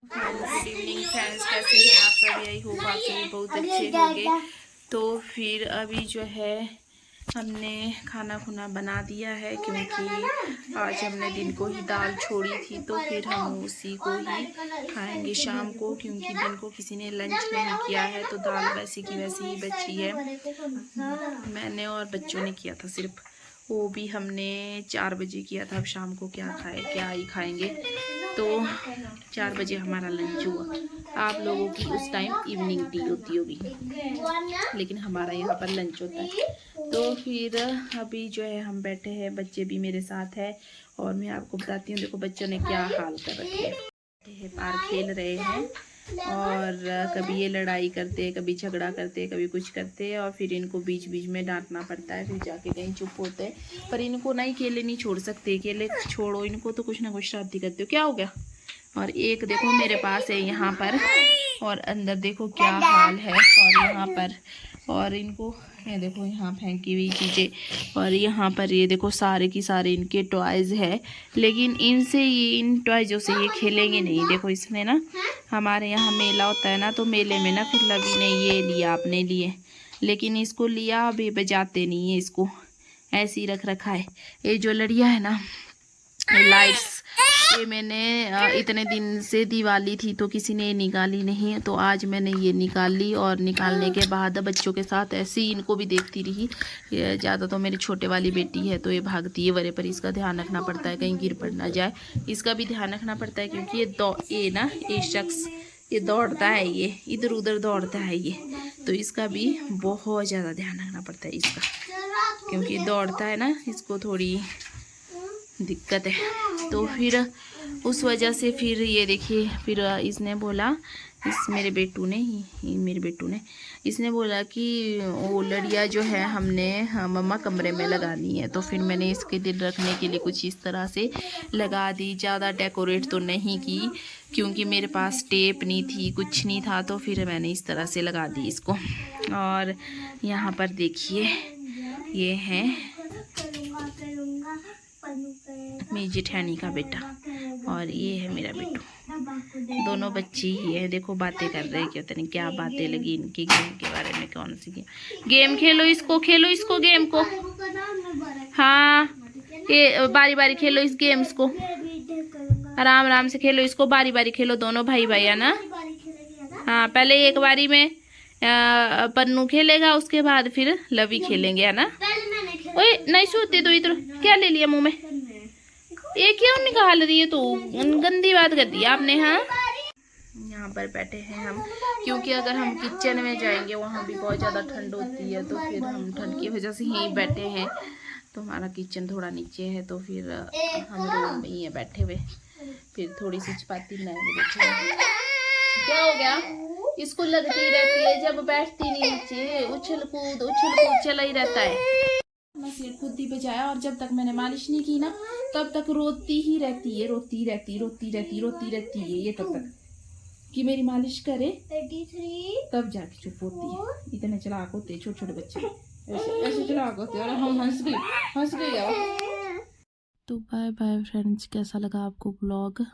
Good evening friends, कैसे हैं आप सब? यही होप आप सभी बहुत अच्छे होंगे। तो फिर अभी जो है हमने खाना खुना बना दिया है, क्योंकि आज हमने दिन को ही दाल छोड़ी थी, तो फिर हम उसी को ही खाएंगे शाम को, क्योंकि दिन को किसी ने लंच नहीं किया है। तो दाल वैसी की वैसी ही बची है, मैंने और बच्चों ने किया था सिर्फ, वो भी हमने 4 बजे किया था। अब शाम को क्या ही खाएंगे। तो 4 बजे हमारा लंच हुआ। आप लोगों की उस टाइम इवनिंग टी होती होगी, लेकिन हमारा यहाँ पर लंच होता है। तो फिर अभी जो है हम बैठे हैं, बच्चे भी मेरे साथ है, और मैं आपको बताती हूँ, देखो बच्चों ने क्या हाल कर रखे हैं। बाहर खेल रहे हैं, और कभी ये लड़ाई करते हैं, कभी झगड़ा करते हैं, कभी कुछ करते हैं, और फिर इनको बीच बीच में डांटना पड़ता है, फिर जाके कहीं चुप होते हैं। पर इनको ना अकेले नहीं छोड़ सकते, अकेले छोड़ो इनको तो कुछ ना कुछ शरारती करते हो। क्या हो गया? और एक देखो मेरे पास है यहाँ पर, और अंदर देखो क्या हाल है, और यहाँ पर, और इनको ये देखो यहाँ फेंकी हुई चीज़ें, और यहाँ पर ये देखो सारे की सारे इनके टॉयज़ है, लेकिन इनसे ये इन टॉयज़ों से ये खेलेंगे नहीं। देखो इसने ना, हमारे यहाँ मेला होता है ना, तो मेले में ना फिर लवी ने ये लिया अपने लिए, लेकिन इसको लिया अभी बजाते नहीं है, इसको ऐसे ही रख रखा है। ये जो लड़िया है ना, लाइट्स, ये मैंने इतने दिन से दिवाली थी तो किसी ने निकाली नहीं, तो आज मैंने ये निकाल ली, और निकालने के बाद बच्चों के साथ ऐसे ही इनको भी देखती रही। ज़्यादा तो मेरी छोटे वाली बेटी है, तो ये भागती है बड़े, पर इसका ध्यान रखना पड़ता है कहीं गिर पड़ ना जाए, इसका भी ध्यान रखना पड़ता है, क्योंकि ये शख्स ये दौड़ता है, ये इधर उधर दौड़ता है ये, तो इसका भी बहुत ज़्यादा ध्यान रखना पड़ता है इसका, क्योंकि दौड़ता है ना, इसको थोड़ी दिक्कत है। तो फिर उस वजह से फिर ये देखिए, फिर इसने बोला, मेरे बेटू ने इसने बोला कि वो लड़िया जो है हमने मम्मा कमरे में लगानी है। तो फिर मैंने इसके दिल रखने के लिए कुछ इस तरह से लगा दी, ज़्यादा डेकोरेट तो नहीं की, क्योंकि मेरे पास टेप नहीं थी, कुछ नहीं था, तो फिर मैंने इस तरह से लगा दी इसको। और यहाँ पर देखिए ये है मेरी जेठानी का बेटा, और ये है मेरा बेटू। दोनों बच्चे ही है, देखो बातें कर रहे हैं, क्या पता नहीं क्या बातें लगी इनकी गेम के बारे में। कौन सी गेम? खेलो इसको गेम को। हाँ, ये बारी बारी खेलो इस गेम्स को, आराम आराम से खेलो इसको, बारी बारी खेलो, दोनों भाई भाई है ना। हाँ, पहले एक बारी में पन्नू खेलेगा, उसके बाद फिर लवी खेलेंगे, है ना। ओए नहीं सोते तो इधर क्या ले लिया मुंह में, ये क्यों निकाल रही है? तो गंदी बात कर दी आपने। हाँ, यहाँ पर बैठे हैं हम, क्योंकि अगर हम किचन में जाएंगे वहाँ भी बहुत ज़्यादा ठंड होती है, तो फिर हम ठंड की वजह से यहीं बैठे हैं। तो हमारा किचन थोड़ा नीचे है, तो फिर हम रूम में ही है बैठे हुए, फिर थोड़ी सी चपाती बनाएंगे। बैठे क्या हो गया? इसको लगती रहती है जब बैठती नीचे, उछल कूद चला ही रहता है। मैं सिर खुद ही बजाया, और जब तक मैंने मालिश नहीं की ना, तब तक रोती ही रहती है, रोती रहती है ये, तब तक कि मेरी मालिश करे, 33 तब जाके चुप होती है। इतने चलाक होते छोटे छोटे बच्चे, ऐसे चलाक होते हैं। और हम हंस गई। तो बाय बाय फ्रेंड्स, कैसा लगा आपको ब्लॉग?